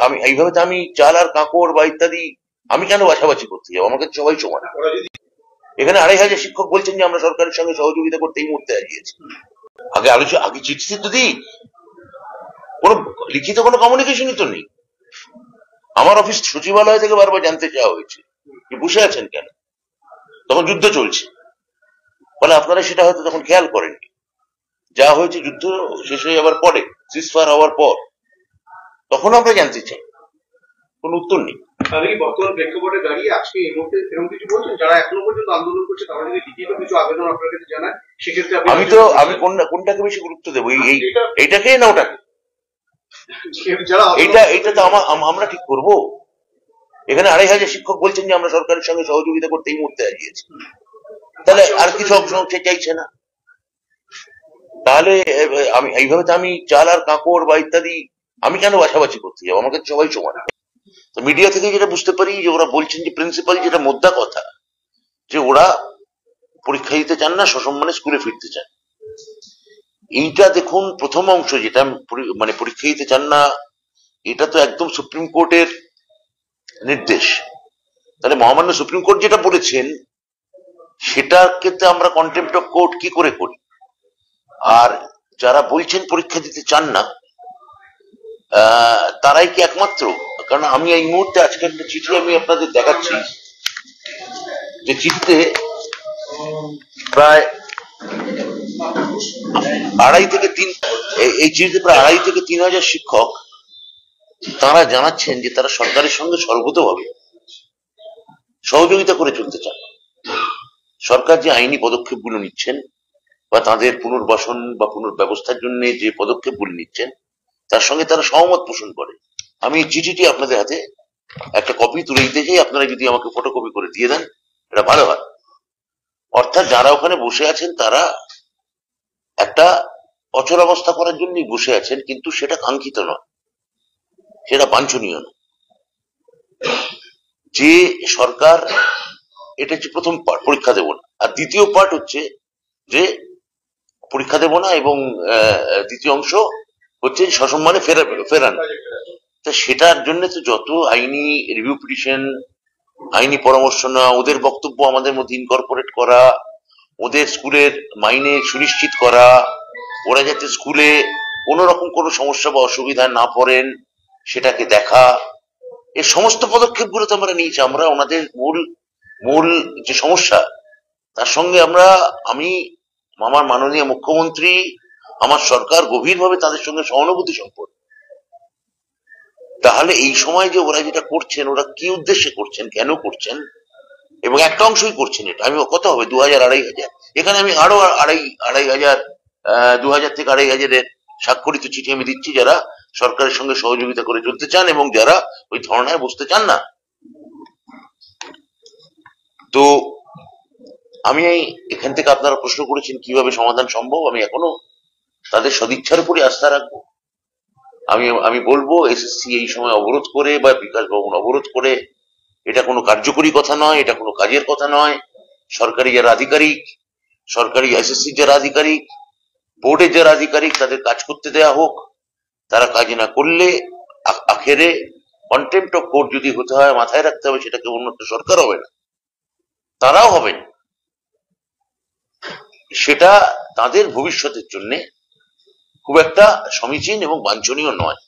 আমি এইভাবে তো আমি চাল আর কাঁকড় বা ইত্যাদি আমি কেন বাছাবাছি করতে যাবো? আমাকে সবাই সমান। এখানে 2,500 শিক্ষক বলছেন যে আমরা সরকারের সঙ্গে সহযোগিতা করতে এই মুহূর্তে হারিয়েছি। আগে চিঠি তো দিই, কোনো লিখিত কোনো কমিউনিকেশনই তো নেই। আমার অফিস সচিবালয় থেকে বারবার জানতে চাওয়া হয়েছে যে বসে আছেন কেন, তখন যুদ্ধ চলছে। ফলে আপনারা সেটা হয়তো তখন খেয়াল করেননি। যা হয়েছে যুদ্ধ শেষ হয়ে যাওয়ার পরে, সিজফায়ার হওয়ার পর, তখন আমরা জানতে চাই, কোন উত্তর নেই। তাহলে কি বর্তমান প্রেক্ষাপটে দাঁড়িয়ে আজকে এই মুহূর্তে এরকম কিছু বলছেন যারা এখনো পর্যন্ত আন্দোলন করছে তারা যদি লিখিত কিছু আবেদন আপনার কাছে জানায় সেক্ষেত্রে আমি কোনটাকে বেশি গুরুত্ব দেবো, এইটাকে না ওটাকে? এইটা তো আমরা ঠিক করবো। এখানে 2,500 শিক্ষক বলছেন যে আমরা সরকারের সঙ্গে সহযোগিতা করতে এই মুহূর্তে হারিয়েছি। তাহলে আর কিছু অংশ চাইছে না। তাহলে এইভাবে তো আমি চাল আর কাঁকড় বা ইত্যাদি আমি কেন বাছাবাছি করতে যাবো? আমাকে সবাই সমান। তো মিডিয়া থেকে যেটা বুঝতে পারি যে ওরা বলছেন যে প্রিন্সিপাল যেটা মোদ্দা কথা, যে ওরা পরীক্ষা দিতে চান না, সসম্মানে স্কুলে ফিরতে চান। এইটা দেখুন, প্রথম অংশ যেটা মানে পরীক্ষা দিতে চান না, এটা তো একদম সুপ্রিম কোর্টের নির্দেশ। তাহলে মহামান্য সুপ্রিম কোর্ট যেটা বলেছেন সেটার ক্ষেত্রে আমরা কন্টেম্প্ট অফ কোর্ট কি করে করি? আর যারা বলছেন পরীক্ষা দিতে চান না তারাই কি একমাত্র? কারণ আমি এই মুহূর্তে আজকে একটা চিঠি আমি আপনাদের দেখাচ্ছি, যে চিঠিতে প্রায় 2.5 থেকে 3,000 শিক্ষক তারা জানাচ্ছেন যে তারা সরকারের সঙ্গে সর্বতভাবে সহযোগিতা করে চলতে চান। সরকার যে আইনি পদক্ষেপগুলো নিচ্ছেন বা তাদের পুনর্বাসন বা পুনর্ব্যবস্থার জন্য যে পদক্ষেপগুলো নিচ্ছেন তার সঙ্গে তারা সহমত পোষণ করে। আমি এই চিঠিটি আপনাদের হাতে একটা কপি তুলে দিতে চাই, আপনারা যদি আমাকে ফটোকপি করে দিয়ে দেন এটা ভালো হয়। অর্থাৎ যারা ওখানে বসে আছেন তারা একটা অচলাবস্থা করার জন্যই বসে আছেন, কিন্তু সেটা কাঙ্ক্ষিত নয়, সেটা বাঞ্ছনীয় নয়। যে সরকার, এটা হচ্ছে প্রথম পার্ট, পরীক্ষা দেব না। আর দ্বিতীয় পার্ট হচ্ছে যে পরীক্ষা দেব না, এবং দ্বিতীয় অংশ হচ্ছে সসম্মানে ফেরান। তা সেটার জন্য তো যত আইনি রিভিউ পিটিশন, আইনি পরামর্শ নেওয়া, ওদের বক্তব্য আমাদের মধ্যে ইনকর্পোরেট করা, ওদের স্কুলের মাইনে সুনিশ্চিত করা, ওরা যাতে স্কুলে কোনো রকম কোনো সমস্যা বা অসুবিধা না পড়েন সেটাকে দেখা, এই সমস্ত পদক্ষেপগুলো তো আমরা নিয়েছি। আমরা ওনাদের মূল যে সমস্যা তার সঙ্গে আমি আমার মাননীয় মুখ্যমন্ত্রী, আমার সরকার গভীরভাবে তাদের সঙ্গে সহানুভূতি সম্পন্ন। তাহলে এই সময় যে ওরা যেটা করছেন, ওরা কি উদ্দেশ্যে করছেন, কেন করছেন, এবং একটা অংশই করছেন এটা, আমি কত হবে 2,000 2,500, এখানে আমি আরো 2,500 2,000 থেকে 2,500 স্বাক্ষরিত চিঠি আমি দিচ্ছি যারা সরকারের সঙ্গে সহযোগিতা করে চলতে চান এবং যারা ওই ধর্নায় বসতে চান না। তো আমি এখান থেকে, আপনারা প্রশ্ন করেছেন কিভাবে সমাধান সম্ভব, আমি এখনো তাদের সদিচ্ছার উপরে আস্থা রাখবো। আমি বলবো এসএসসি এই সময় অবরোধ করে বা বিকাশ ভবন অবরোধ করে এটা কোনো কার্যকরী কথা নয়, এটা কোনো কাজের কথা নয়। সরকারি যারা আধিকারিক, সরকারি এসএসসি যারা আধিকারিক, বোর্ডের যারা আধিকারিক, তাদের কাজ করতে দেয়া হোক। তারা কাজ না করলে আখেরে কন্টেম্প্ট অফ কোর্ট যদি হতে হয়, মাথায় রাখতে হবে সেটাকে অন্য একটা সরকার হবে না, তারাও হবেন। সেটা তাদের ভবিষ্যতের জন্য খুব একটা সমীচীন এবং বাঞ্ছনীয় নয়।